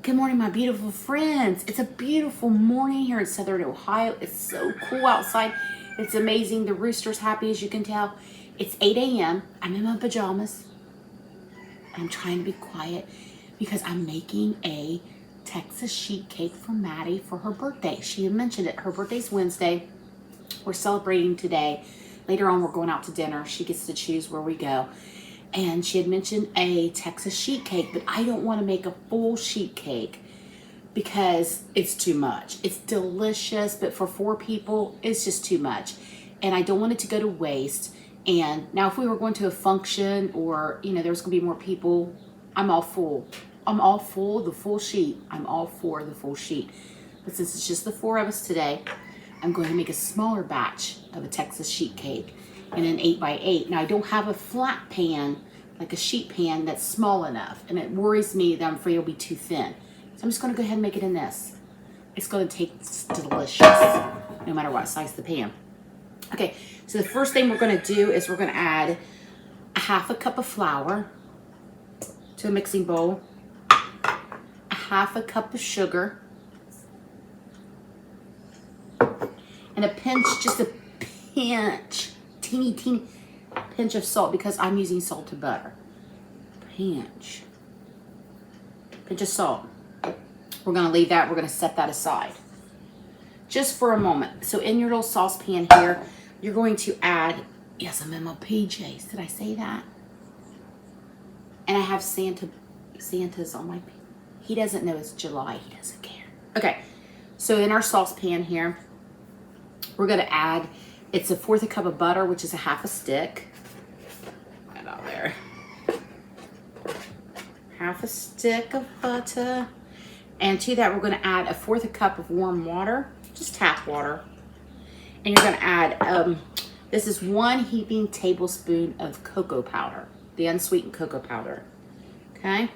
Good morning, my beautiful friends. It's a beautiful morning here in Southern Ohio. It's so cool outside. It's amazing. The rooster's happy, as you can tell. It's 8 a.m. I'm in my pajamas. I'm trying to be quiet because I'm making a Texas sheet cake for Maddie for her birthday. She had mentioned it. Her birthday's Wednesday. We're celebrating today. Later on, we're going out to dinner. She gets to choose where we go. And she had mentioned a Texas sheet cake, but I don't want to make a full sheet cake because it's too much. It's delicious, but for 4 people, it's just too much. And I don't want it to go to waste. And now if we were going to a function or, there was going to be more people, I'm all full. I'm all full, the full sheet. I'm all for the full sheet. But since it's just the 4 of us today, I'm going to make a smaller batch of a Texas sheet cake in an 8x8. Now I don't have a flat pan, like a sheet pan that's small enough. And it worries me that I'm afraid it'll be too thin. So I'm just gonna go ahead and make it in this. It's gonna taste delicious, no matter what size the pan. Okay, so the first thing we're gonna do is we're gonna add a 1/2 cup of flour to a mixing bowl, a 1/2 cup of sugar, and a pinch, just a pinch, teeny pinch of salt because I'm using salted butter. Pinch of salt. We're gonna leave that, we're gonna set that aside just for a moment. So in your little saucepan here, you're going to add, yes, I'm in my PJs, did I say that? And I have Santa's on my, he doesn't know it's July, he doesn't care. Okay, so in our saucepan here, we're gonna add, it's a 1/4 cup of butter, which is a 1/2 stick. Right out there. 1/2 stick of butter. And to that, we're gonna add a 1/4 cup of warm water, just tap water. And you're gonna add, this is 1 heaping tablespoon of cocoa powder, the unsweetened cocoa powder, okay?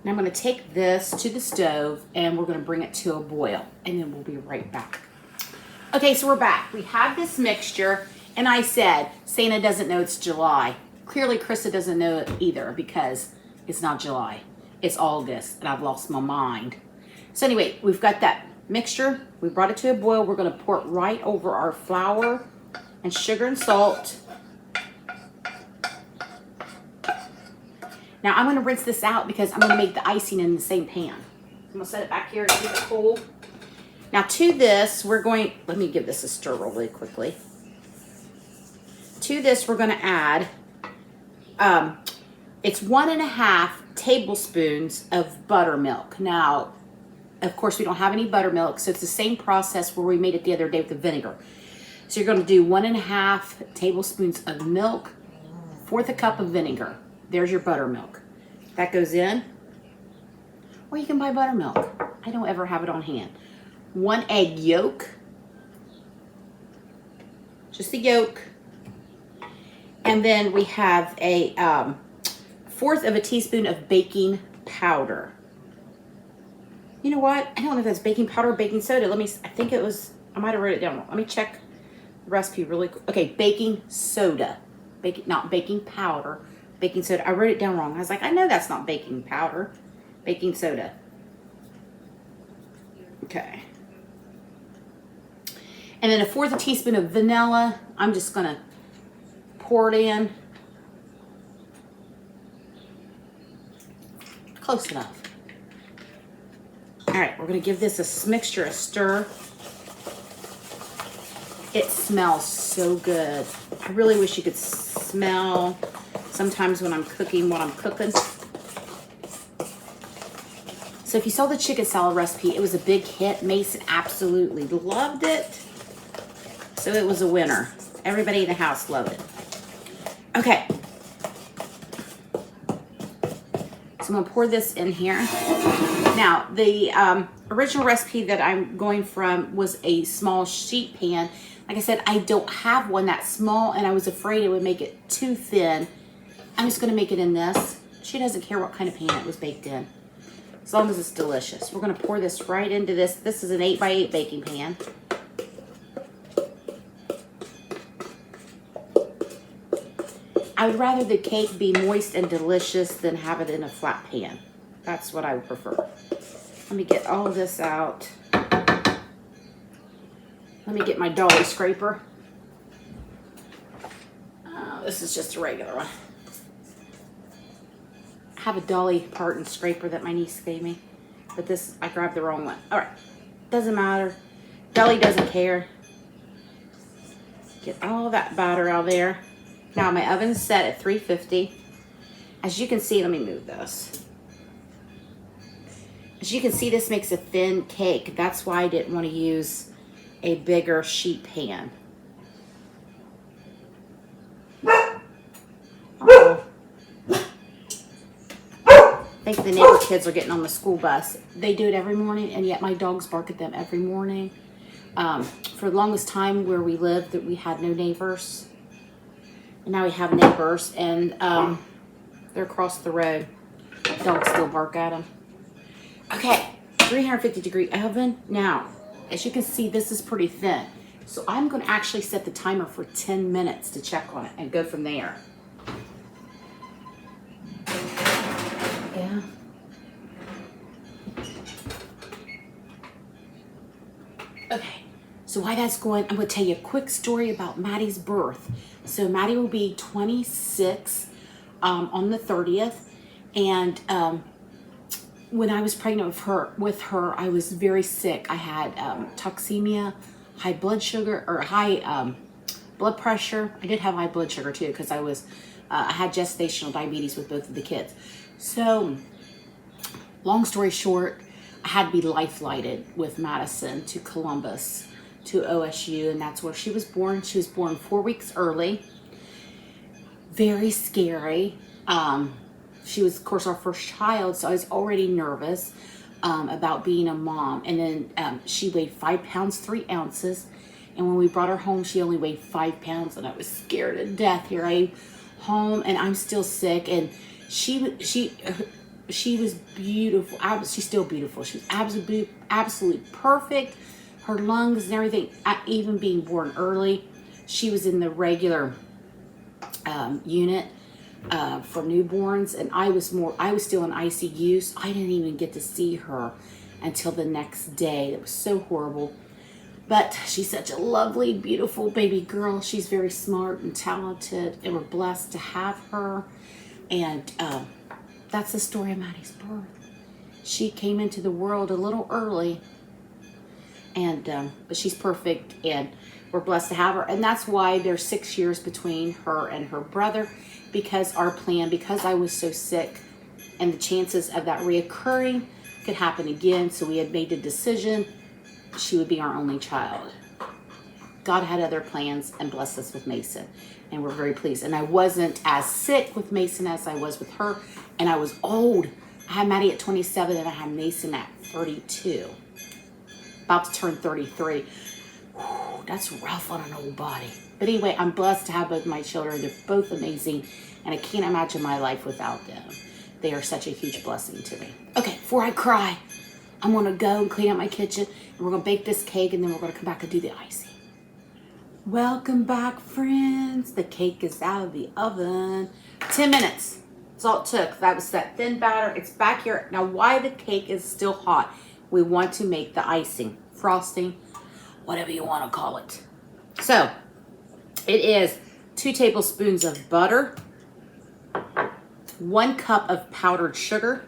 Now I'm going to take this to the stove and we're going to bring it to a boil and then we'll be right back. Okay, so we're back. We have this mixture and I said Santa doesn't know it's July. Clearly Krista doesn't know it either because it's not July. It's August and I've lost my mind. So anyway, we've got that mixture. We brought it to a boil. We're going to pour it right over our flour and sugar and salt. Now I'm gonna rinse this out because I'm gonna make the icing in the same pan. I'm gonna set it back here to keep it cool. Now to this, let me give this a stir really quickly. To this, we're gonna add, it's 1.5 tablespoons of buttermilk. Now, of course we don't have any buttermilk, so it's the same process where we made it the other day with the vinegar. So you're gonna do 1.5 tablespoons of milk, 1/4 cup of vinegar. There's your buttermilk. That goes in. Or you can buy buttermilk. I don't ever have it on hand. 1 egg yolk. Just the yolk. And then we have a 1/4 teaspoon of baking powder. You know what? I don't know if that's baking powder or baking soda. I think it was, I might have wrote it down. Let me check the recipe really quick. Okay, baking soda. Not baking powder. Baking soda. I wrote it down wrong. I was like, I know that's not baking powder. Baking soda. Okay. And then a 1/4 teaspoon of vanilla. I'm just going to pour it in. Close enough. All right, we're going to give this mixture a stir. It smells so good. I really wish you could smell sometimes when I'm cooking what I'm cooking. So if you saw the chicken salad recipe, it was a big hit. Mason absolutely loved it. So it was a winner. Everybody in the house loved it. Okay. So I'm gonna pour this in here. Now, the original recipe that I'm going from was a small sheet pan. Like I said, I don't have one that small and I was afraid it would make it too thin. I'm just gonna make it in this. She doesn't care what kind of pan it was baked in, as long as it's delicious. We're gonna pour this right into this. This is an 8x8 baking pan. I would rather the cake be moist and delicious than have it in a flat pan. That's what I would prefer. Let me get all of this out. Let me get my dolly scraper. This is just a regular one. I have a Dolly Parton scraper that my niece gave me, but this, I grabbed the wrong one. All right, doesn't matter. Dolly doesn't care. Get all that batter out there. Now my oven's set at 350. As you can see, let me move this. As you can see, this makes a thin cake. That's why I didn't want to use a bigger sheet pan. Oh. I think the neighbor kids are getting on the school bus. They do it every morning, and yet my dogs bark at them every morning. For the longest time where we lived, that we had no neighbors. And now we have neighbors, and they're across the road. Dogs still bark at them. Okay, 350-degree oven. Now, as you can see, this is pretty thin. So I'm going to actually set the timer for 10 minutes to check on it and go from there. Yeah. Okay, so while that's going, I'm going to tell you a quick story about Maddie's birth. So Maddie will be 26 on the 30th, and when I was pregnant with her, I was very sick. I had toxemia, high blood sugar, or high blood pressure. I did have high blood sugar too because I had gestational diabetes with both of the kids. So, long story short, I had to be life-flighted with Madison to Columbus, to OSU, and that's where she was born. She was born 4 weeks early. Very scary. She was, of course, our first child, so I was already nervous about being a mom. And then she weighed 5 pounds, 3 ounces. And when we brought her home, she only weighed 5 pounds, and I was scared to death. Here I am home, and I'm still sick, and she was beautiful. She's still beautiful. She was absolutely perfect. Her lungs and everything, even being born early. She was in the regular unit for newborns, and I was still in ICU, so I didn't even get to see her until the next day. It was so horrible. But she's such a lovely, beautiful baby girl. She's very smart and talented, and we're blessed to have her. And that's the story of Maddie's birth. She came into the world a little early, and but she's perfect, and we're blessed to have her. And that's why there's 6 years between her and her brother, because our plan, because I was so sick, and the chances of that reoccurring could happen again. So we had made the decision she would be our only child. God had other plans and blessed us with Mason, and we're very pleased. And I wasn't as sick with Mason as I was with her, and I was old. I had Maddie at 27, and I had Mason at 32. About to turn 33. Whew, that's rough on an old body. But anyway, I'm blessed to have both my children. They're both amazing, and I can't imagine my life without them. They are such a huge blessing to me. Okay, before I cry, I'm going to go and clean up my kitchen, and we're going to bake this cake, and then we're going to come back and do the icing. Welcome back, friends. The cake is out of the oven. 10 minutes. That's all it took. That was that thin batter. It's back here. Now, why the cake is still hot? We want to make the icing, frosting, whatever you want to call it. So, it is 2 tablespoons of butter, 1 cup of powdered sugar,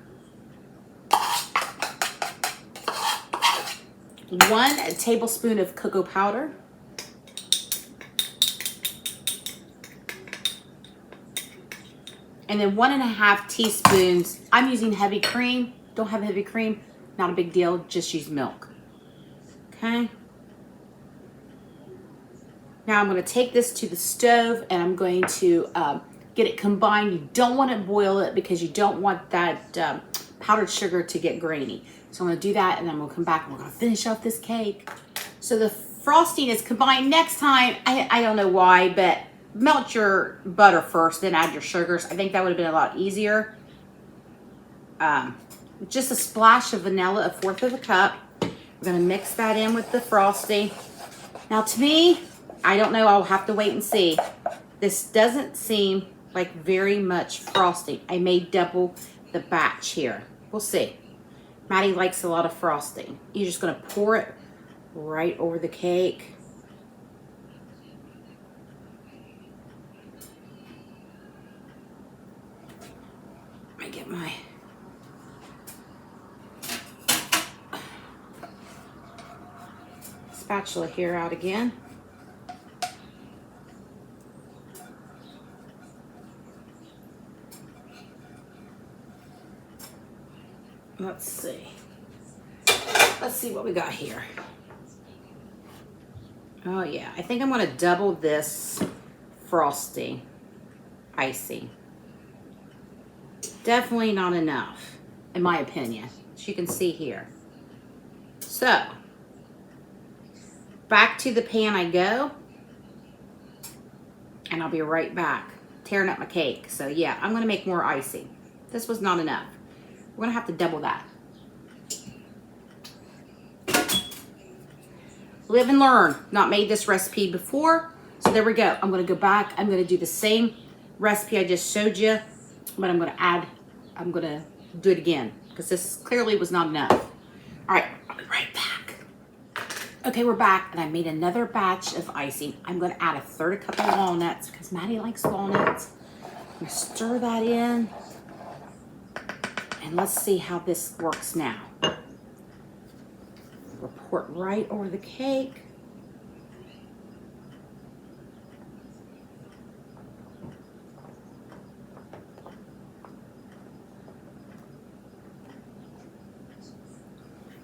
1 tablespoon of cocoa powder, and then 1.5 teaspoons. I'm using heavy cream. Don't have heavy cream, not a big deal. Just use milk. Okay. Now I'm going to take this to the stove, and I'm going to get it combined. You don't want to boil it because you don't want that powdered sugar to get grainy. So I'm going to do that, and then we'll come back and we're going to finish off this cake. So the frosting is combined. Next time, I don't know why, but melt your butter first, then add your sugars. I think that would have been a lot easier. Just a splash of vanilla, 1/4 cup. We're going to mix that in with the frosting. Now, to me, I don't know. I'll have to wait and see. This doesn't seem like very much frosting. I may double the batch here. We'll see. Maddie likes a lot of frosting. You're just gonna pour it right over the cake. I get my spatula here out again. Let's see. Let's see what we got here. Oh yeah, I think I'm gonna double this frosting, icing. Definitely not enough, in my opinion, as you can see here. So, back to the pan I go, and I'll be right back, tearing up my cake. So yeah, I'm gonna make more icing. This was not enough. We're gonna have to double that. Live and learn. Not made this recipe before, so there we go. I'm gonna go back. I'm gonna do the same recipe I just showed you, but I'm gonna do it again because this clearly was not enough. All right, I'll be right back. Okay, we're back, and I made another batch of icing. I'm gonna add a third cup of walnuts because Maddie likes walnuts. I'm gonna stir that in, and let's see how this works now. We'll pour it right over the cake.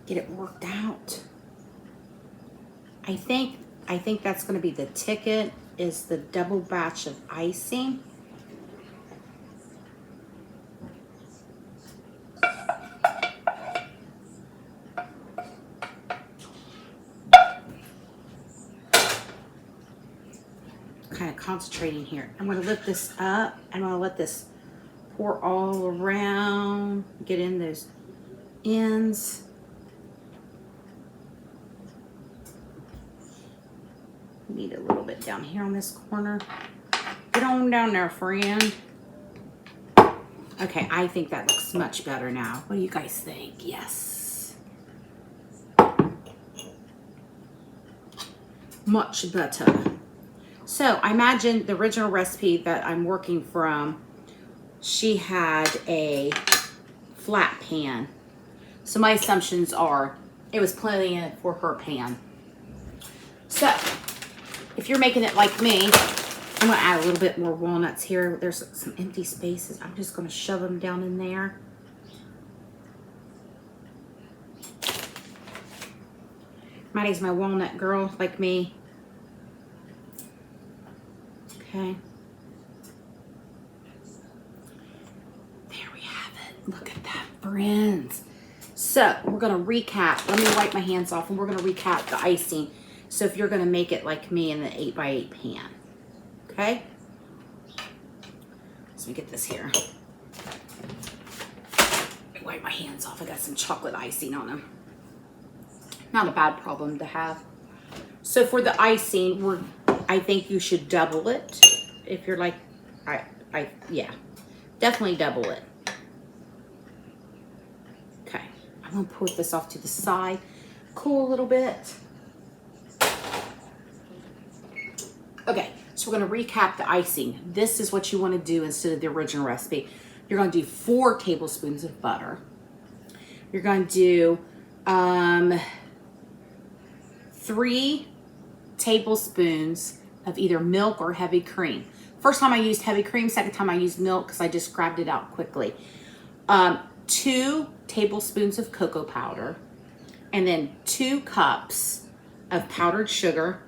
Get it worked out. I think that's going to be the ticket, is the double batch of icing. Kind of concentrating here. I'm going to lift this up. I'm going to let this pour all around, get in those ends. Need a little bit down here on this corner. Get on down there, friend. Okay, I think that looks much better now. What do you guys think? Yes. Much better. So I imagine the original recipe that I'm working from, she had a flat pan. So my assumptions are it was plenty in it for her pan. So if you're making it like me, I'm gonna add a little bit more walnuts here. There's some empty spaces. I'm just gonna shove them down in there. Maddie's my walnut girl, like me. Okay. There we have it. Look at that, friends. So we're gonna recap. Let me wipe my hands off, and we're gonna recap the icing. So if you're gonna make it like me in the 8x8 pan, okay? So let me get this here. Let me wipe my hands off. I got some chocolate icing on them. Not a bad problem to have. So for the icing, I think you should double it. If you're like, yeah, definitely double it. Okay, I'm gonna put this off to the side, cool a little bit. Okay, so we're gonna recap the icing. This is what you wanna do instead of the original recipe. You're gonna do 4 tablespoons of butter. You're gonna do 3 tablespoons of either milk or heavy cream. First time I used heavy cream, second time I used milk because I just grabbed it out quickly. 2 tablespoons of cocoa powder, and then 2 cups of powdered sugar,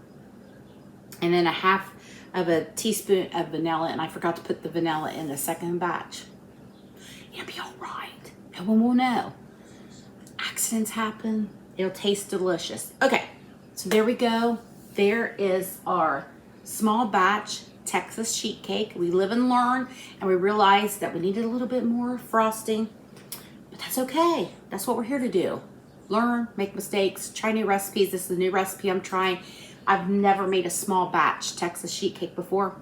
and then a half of a teaspoon of vanilla, and I forgot to put the vanilla in the second batch. It'll be all right. No one will know. Accidents happen. It'll taste delicious. Okay, so there we go. There is our small batch Texas sheet cake. We live and learn, and we realized that we needed a little bit more frosting, but that's okay. That's what we're here to do. Learn, make mistakes, try new recipes. This is a new recipe I'm trying. I've never made a small batch Texas sheet cake before.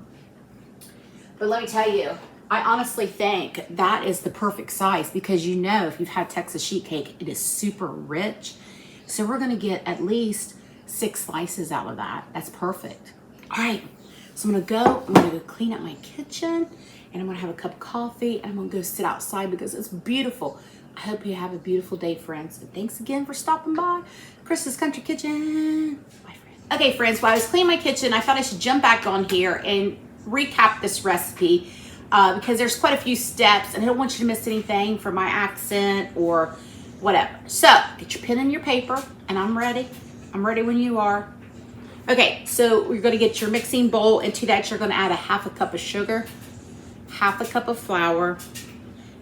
But let me tell you, I honestly think that is the perfect size because you know if you've had Texas sheet cake, it is super rich. So we're gonna get at least 6 slices out of that. That's perfect. All right, so I'm gonna go clean up my kitchen and I'm gonna have a cup of coffee and I'm gonna go sit outside because it's beautiful. I hope you have a beautiful day, friends. And thanks again for stopping by Chris's Country Kitchen. Bye, friends. Okay, friends, while I was cleaning my kitchen, I thought I should jump back on here and recap this recipe because there's quite a few steps and I don't want you to miss anything for my accent or whatever. So get your pen and your paper and I'm ready. I'm ready when you are. Okay, so you're gonna get your mixing bowl. Into that you're gonna add a 1/2 cup of sugar, 1/2 cup of flour,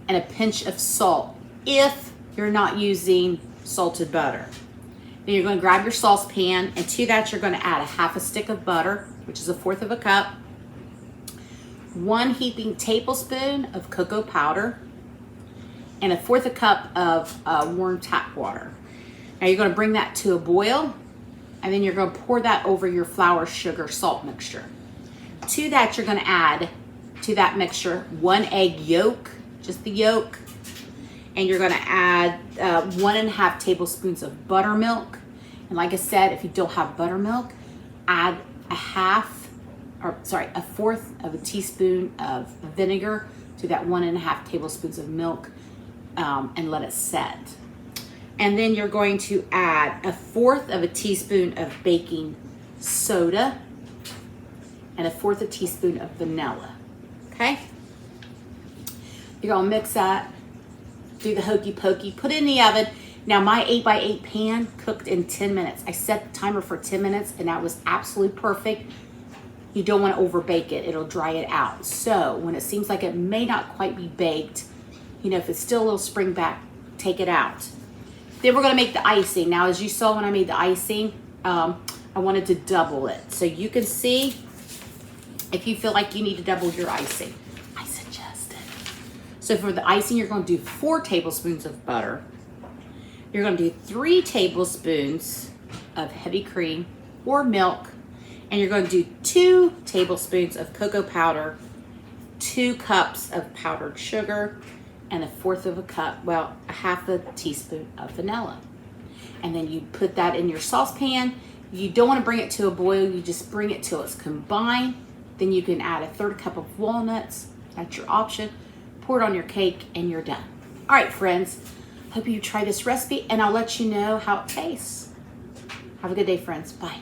and a pinch of salt if you're not using salted butter. Then you're gonna grab your saucepan and to that you're gonna add a 1/2 stick of butter, which is 1/4 cup, 1 heaping tablespoon of cocoa powder, and 1/4 cup of warm tap water. Now you're gonna bring that to a boil, and then you're gonna pour that over your flour, sugar, salt mixture. To that you're gonna add to that mixture 1 egg yolk, just the yolk, and you're gonna add 1.5 tablespoons of buttermilk. And like I said, if you don't have buttermilk, add a 1/4 of a teaspoon of vinegar to that 1.5 tablespoons of milk and let it set. And then you're going to add 1/4 of a teaspoon of baking soda and 1/4 a teaspoon of vanilla, okay? You're gonna mix that, do the hokey pokey, put it in the oven. Now my 8x8 pan cooked in 10 minutes. I set the timer for 10 minutes and that was absolutely perfect. You don't wanna over bake it, it'll dry it out. So when it seems like it may not quite be baked, you know, if it's still a little spring back, take it out. Then we're gonna make the icing. Now, as you saw when I made the icing, I wanted to double it. So you can see if you feel like you need to double your icing. I suggest it. So for the icing, you're gonna do 4 tablespoons of butter. You're gonna do 3 tablespoons of heavy cream or milk, and you're gonna do 2 tablespoons of cocoa powder, 2 cups of powdered sugar, and 1/4 cup, well, a 1/2 teaspoon of vanilla. And then you put that in your saucepan. You don't want to bring it to a boil, you just bring it till it's combined. Then you can add 1/3 cup of walnuts, that's your option. Pour it on your cake and you're done. All right, friends, hope you try this recipe and I'll let you know how it tastes. Have a good day, friends. Bye.